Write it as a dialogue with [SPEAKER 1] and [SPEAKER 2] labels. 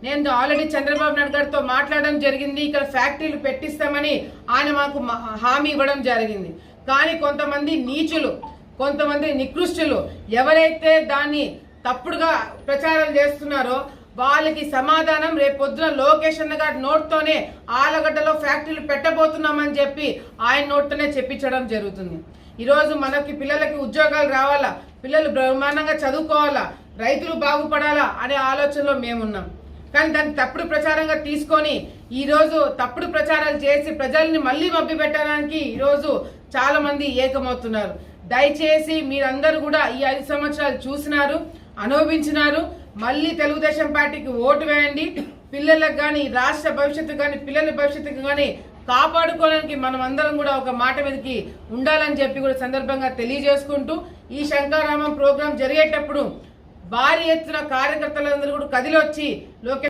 [SPEAKER 1] నేను ఆల్రెడీ చంద్రబాబు నాయుడు గారితో మాట్లాడడం జరిగింది. ఇక్కడ ఫ్యాక్టరీలు పెట్టిస్తామని ఆయన మాకు హామీ ఇవ్వడం జరిగింది. కానీ కొంతమంది నీచులు, కొంతమంది నికృష్టులు ఎవరైతే దాన్ని తప్పుడుగా ప్రచారం చేస్తున్నారో వాళ్ళకి సమాధానం రేపొద్దున లోకేష్ అన్న గారి నోట్తోనే ఆలగడ్డలో ఫ్యాక్టరీలు పెట్టబోతున్నామని చెప్పి ఆయన నోట్తోనే చెప్పించడం జరుగుతుంది. ఈరోజు మనకి పిల్లలకి ఉద్యోగాలు రావాలా, పిల్లలు బ్రహ్మాండంగా చదువుకోవాలా, రైతులు బాగుపడాలా అనే ఆలోచనలో మేమున్నాం. కానీ దాన్ని తప్పుడు ప్రచారంగా తీసుకొని ఈరోజు తప్పుడు ప్రచారాలు చేసి ప్రజల్ని మళ్ళీ మభ్యపెట్టడానికి ఈరోజు చాలా మంది ఏకమవుతున్నారు. దయచేసి మీరందరూ కూడా ఈ 5 సంవత్సరాలు చూసినారు, అనుభవించినారు. మళ్ళీ తెలుగుదేశం పార్టీకి ఓటు వేయండి. పిల్లలకు కానీ, రాష్ట్ర భవిష్యత్తు కానీ, పిల్లల భవిష్యత్తుకు కానీ కాపాడుకోవడానికి మనం అందరం కూడా ఒక మాట మీదకి ఉండాలని చెప్పి కూడా సందర్భంగా తెలియజేసుకుంటూ ఈ శంకరామం ప్రోగ్రాం జరిగేటప్పుడు భారీ ఎత్తున కార్యకర్తలందరూ కూడా కదిలొచ్చి లోకేష్